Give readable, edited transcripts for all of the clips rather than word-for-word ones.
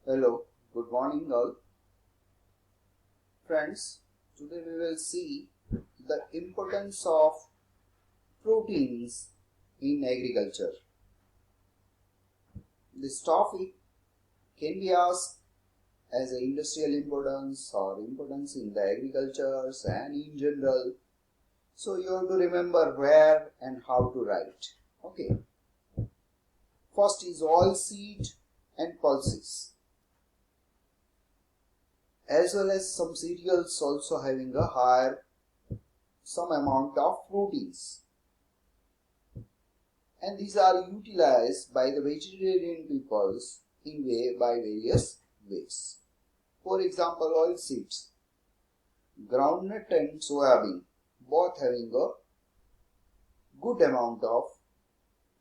Hello, good morning all. Friends, today we will see the importance of proteins in agriculture. This topic can be asked as a industrial importance or importance in the agricultures and in general. So you have to remember where and how to write. Okay. First is oilseed and pulses, as well as some cereals also having a higher some amount of proteins, and these are utilized by the vegetarian peoples by various ways. For example, oil seeds, groundnut and soybean, both having a good amount of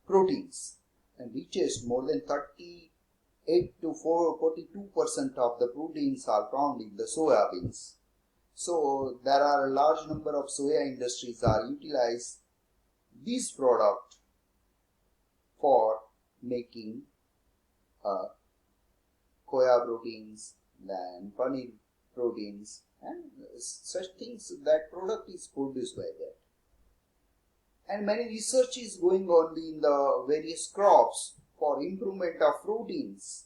proteins and reaches more than 38 to 42% of the proteins are found in the soybeans. So there are a large number of soya industries are utilize this product for making soya proteins, then paneer proteins, and such things. That product is produced by that. And many research is going on in the various crops for improvement of proteins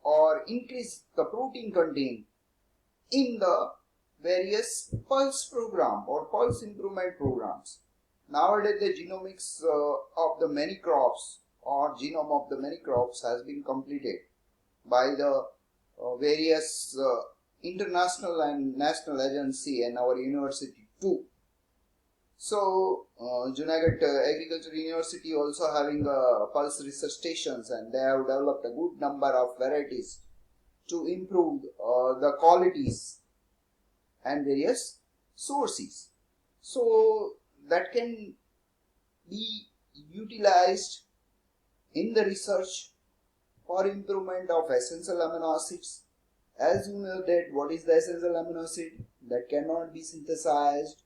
or increase the protein content in the various pulse program or pulse improvement programs. Nowadays the genomics of the many crops or genome of the many crops has been completed by the various international and national agency and our university too. So Junagadh Agriculture University also having pulse research stations, and they have developed a good number of varieties to improve the qualities and various sources. So that can be utilized in the research for improvement of essential amino acids. As you know that what is the essential amino acid that cannot be synthesized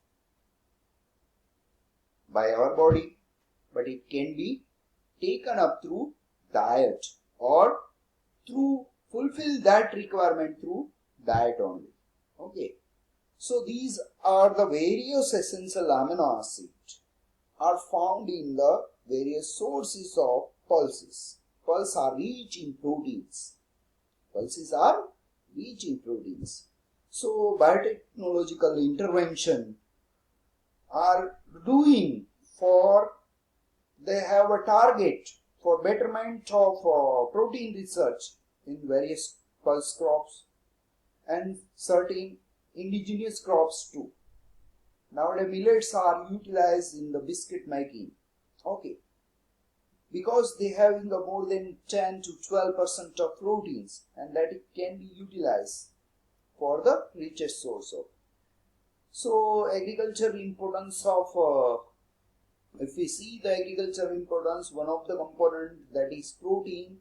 by our body, but it can be taken up through diet or through fulfill that requirement through diet only. Okay. So these are the various essential amino acids are found in the various sources of pulses. Pulses are rich in proteins. Pulses are rich in proteins. So biotechnological intervention are doing for, they have a target for betterment of protein research in various pulse crops and certain indigenous crops too. Nowadays millets are utilized in the biscuit making. Okay. Because they having a more than 10 to 12% of proteins, and that it can be utilized for the richest source of. So agriculture importance of if we see the agriculture importance, one of the component that is protein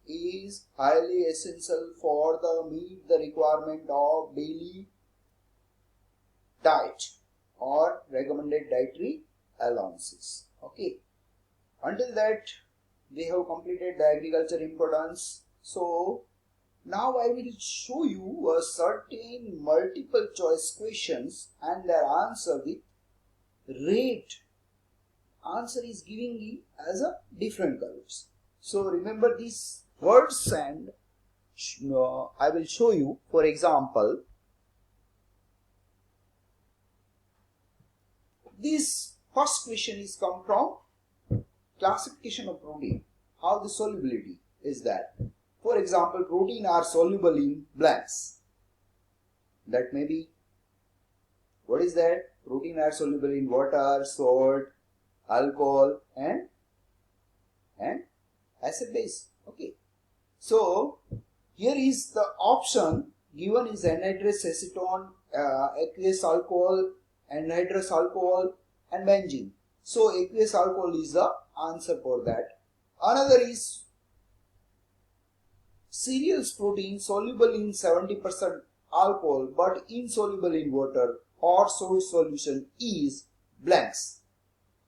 is highly essential for the meet the requirement of daily diet or recommended dietary allowances. Okay. Until that we have completed the agriculture importance. So now I will show you a certain multiple choice questions and their answer with rate. Answer is giving you as a different colors. So remember these words, and I will show you. For example, this first question is come from classification of protein. How the solubility is that? For example, protein are soluble in blanks. That may be, what is that? Protein are soluble in water, salt, alcohol and acid base. Okay. So here is the option given is anhydrous acetone, aqueous alcohol, anhydrous alcohol and benzene. So aqueous alcohol is the answer for that. Another is cereals protein soluble in 70% alcohol but insoluble in water or salt solution is blanks.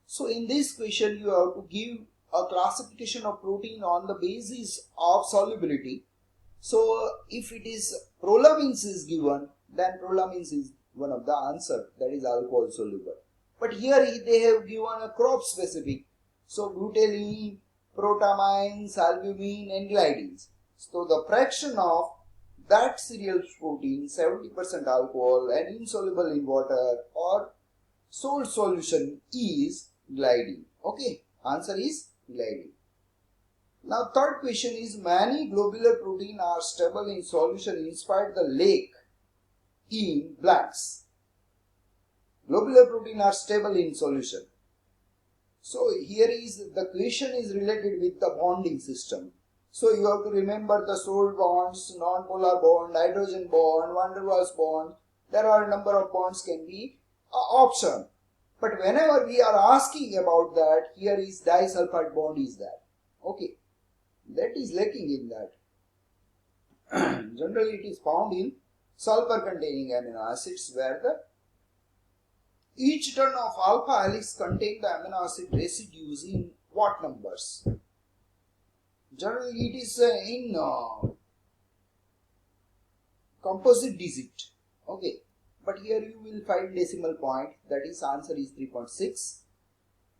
So in this question you have to give a classification of protein on the basis of solubility. So if it is prolamins is given, then prolamins is one of the answer, that is alcohol soluble. But here they have given a crop specific. So butylene, protamines, albumin and gliadins. So the fraction of that cereal protein 70% alcohol and insoluble in water or salt solution is gliadin. Okay, answer is gliadin. Now third question is, many globular protein are stable in solution inside the lake in blanks. Globular protein are stable in solution. So here is the question is related with the bonding system. So you have to remember the salt bonds, non-polar bond, hydrogen bond, van der Waals bond. There are a number of bonds can be option. But whenever we are asking about that, here is disulfide bond is there. Okay. That is lacking in that. Generally it is found in sulfur containing amino acids, where the each turn of alpha helix contain the amino acid residues in what numbers? Generally it is in composite digit. Okay, but here you will find decimal point, that is answer is 3.6.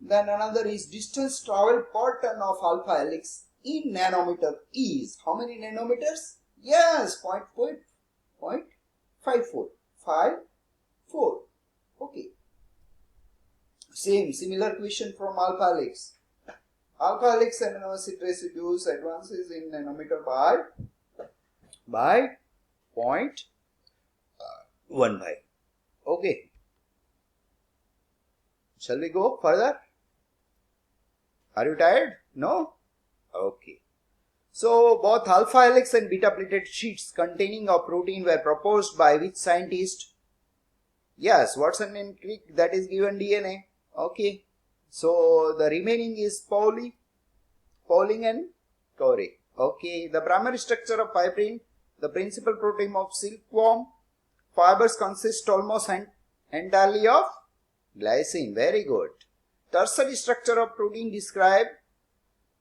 Then another is distance traveled per turn of alpha helix in nanometer is how many nanometers? Yes, 0.54. 54. Okay. Similar question from alpha helix. Alpha helix amino acid residues advances in nanometer by 0.15. Okay. Shall we go further? Are you tired? No? Okay. So both alpha helix and beta pleated sheets containing a protein were proposed by which scientist? Yes, Watson and Crick, that is given DNA. Okay. So the remaining is Pauling and Corey. Okay. The primary structure of fibrin, the principal protein of silkworm. Fibers consist almost entirely of glycine. Very good. Tertiary structure of protein described.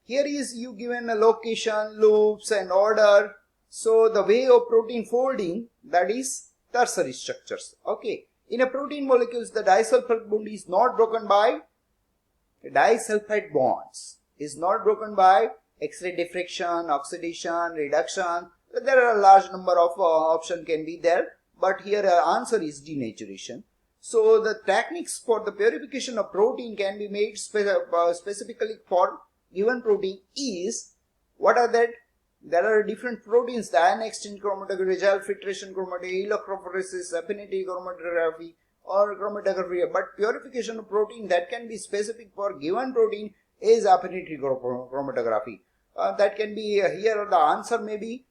Here is you given a location, loops and order. So the way of protein folding, that is tertiary structures. Okay. In a protein molecules, the disulfide bond is not broken by disulfide bonds. Is not broken by X-ray diffraction, oxidation, reduction. There are a large number of options can be there. But here answer is denaturation. So the techniques for the purification of protein can be made specifically for given protein is, what are that? There are different proteins, the ion exchange chromatography, gel filtration chromatography, electrophoresis, affinity chromatography or chromatography. But purification of protein that can be specific for given protein is affinity chromatography. That can be here the answer may be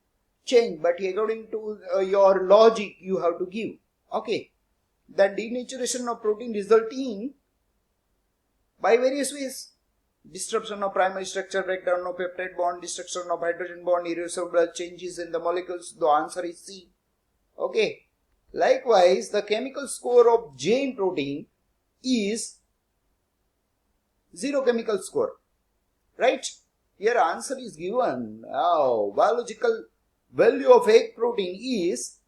changed, but according to your logic you have to give. Okay. The denaturation of protein result in by various ways. Disruption of primary structure, breakdown of peptide bond, destruction of hydrogen bond, irreversible changes in the molecules. The answer is C. Okay. Likewise, the chemical score of Jane protein is 0 chemical score. Right? Here answer is given. Oh, biological value of egg protein is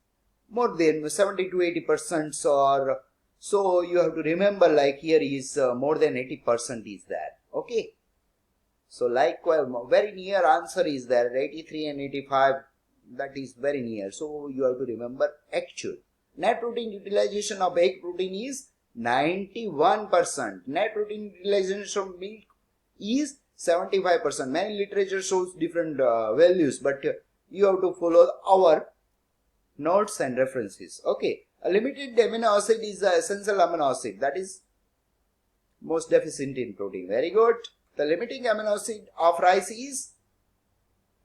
more than 70 to 80%, or so you have to remember, like here is more than 80% is there. Okay. So likewise, very near answer is there, 83 and 85, that is very near. So you have to remember actual. Net protein utilization of egg protein is 91%. Net protein utilization of milk is 75%. Many literature shows different values, but you have to follow our notes and references. Okay. A limited amino acid is the essential amino acid, that is most deficient in protein. Very good. The limiting amino acid of rice is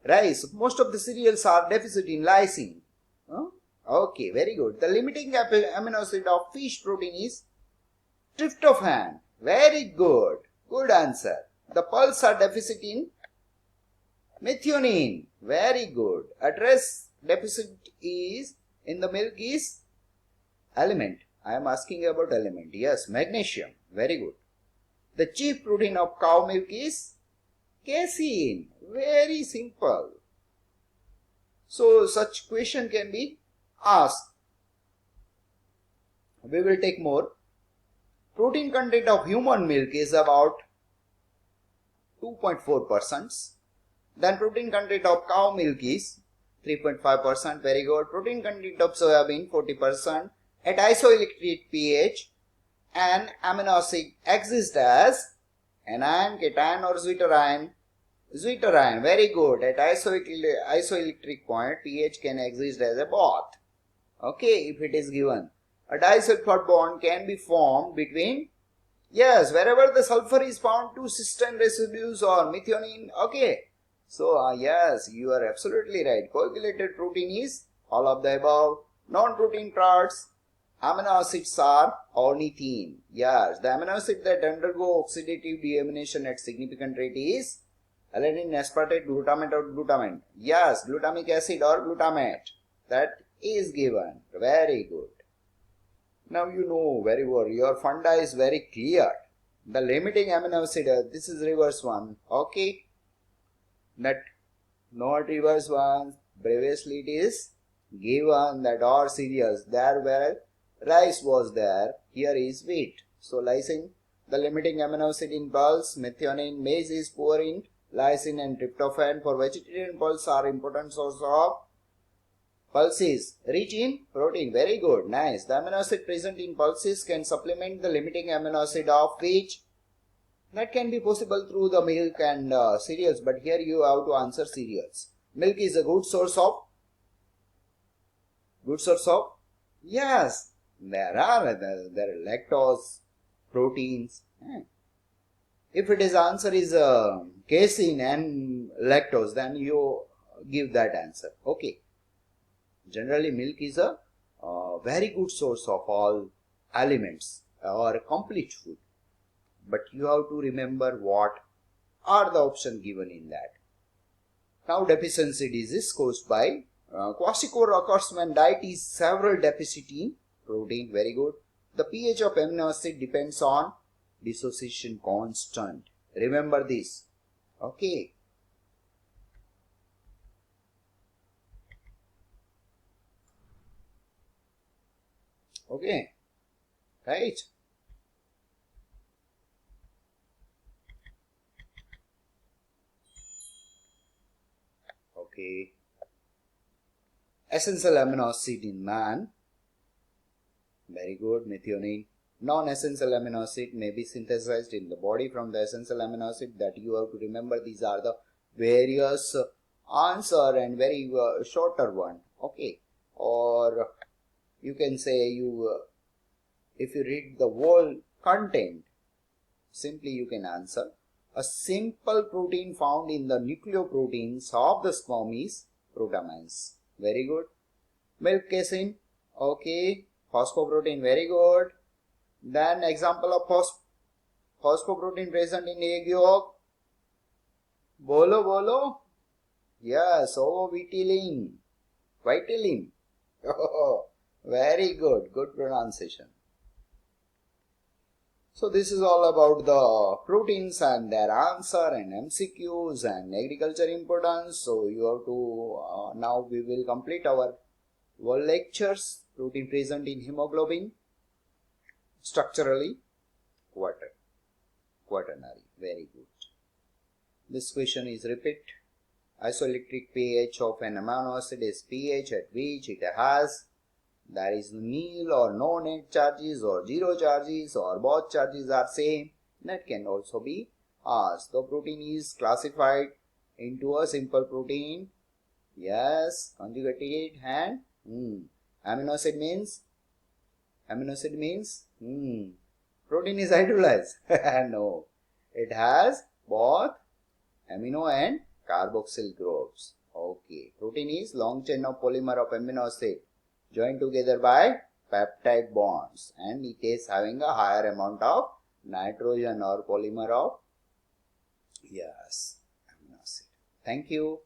rice. Most of the cereals are deficit in lysine. Okay, very good. The limiting amino acid of fish protein is tryptophan. Very good. Good answer. The pulse are deficit in methionine. Very good. A trace deficit is in the milk is element. I am asking about element. Yes, magnesium. Very good. The chief protein of cow milk is casein. Very simple. So such question can be asked. We will take more. Protein content of human milk is about 2.4%. Then protein content of cow milk is 3.5%. Very good. Protein content of soybean 40%. At isoelectric pH, an amino acid exists as anion, cation or zwitterion. Zwitterion. Very good. At isoelectric point, pH can exist as a both. Okay, if it is given. A disulfide bond can be formed between, yes, wherever the sulfur is found, two cysteine residues or methionine. Okay. So, yes, you are absolutely right. Coagulated protein is all of the above. Non-protein parts, amino acids are ornithine. Yes, the amino acid that undergo oxidative deamination at significant rate is alanine, aspartate, glutamate or glutamate. Yes, glutamic acid or glutamate. That is given. Very good. Now you know very well. Your funda is very clear. The limiting amino acid, this is reverse one. Okay. That not reverse one. Previously it is given that all cereals there where rice was there, here is wheat. So lysine, the limiting amino acid in pulse, methionine, maize is poor in lysine and tryptophan. For vegetarian pulse are important source of pulses, rich in protein. Very good, nice. The amino acid present in pulses can supplement the limiting amino acid of which? That can be possible through the milk and cereals, but here you have to answer cereals. Milk is a good source of? Yes, there are lactose, proteins. If it is answer is casein and lactose, then you give that answer. Okay. Generally, milk is a very good source of all elements or complete food. But you have to remember what are the options given in that. Now, deficiency disease caused by kwashiorkor occurs when diet is several deficit in protein. Very good. The pH of amino acid depends on dissociation constant. Remember this. Okay. Okay. Right. Okay. Essential amino acid in man. Very good. Methionine. Non-essential amino acid may be synthesized in the body from the essential amino acid. That you have to remember. These are the various answer and very shorter one. Okay. Or you can say if you read the whole content, simply you can answer. A simple protein found in the nucleoproteins of the sperm is protamines. Very good. Milk casein. Okay. Phosphoprotein. Very good. Then example of phosphoprotein present in egg yolk. Bolo. Yes. Ovitylene. Vitylene. Oh, very good. Good pronunciation. So this is all about the proteins and their answer and MCQs and agriculture importance. So you have to, now we will complete our lectures. Protein present in hemoglobin, structurally quaternary. Very good. This question is repeat. Isoelectric pH of an amino acid is pH at which it has there is nil or no net charges or zero charges or both charges are same. That can also be asked. The protein is classified into a simple protein. Yes, conjugated and amino acid means protein is hydrolyzed. No, it has both amino and carboxyl groups. Okay, protein is long chain of polymer of amino acid joined together by peptide bonds, and it is having a higher amount of nitrogen or polymer of amino acid. Thank you.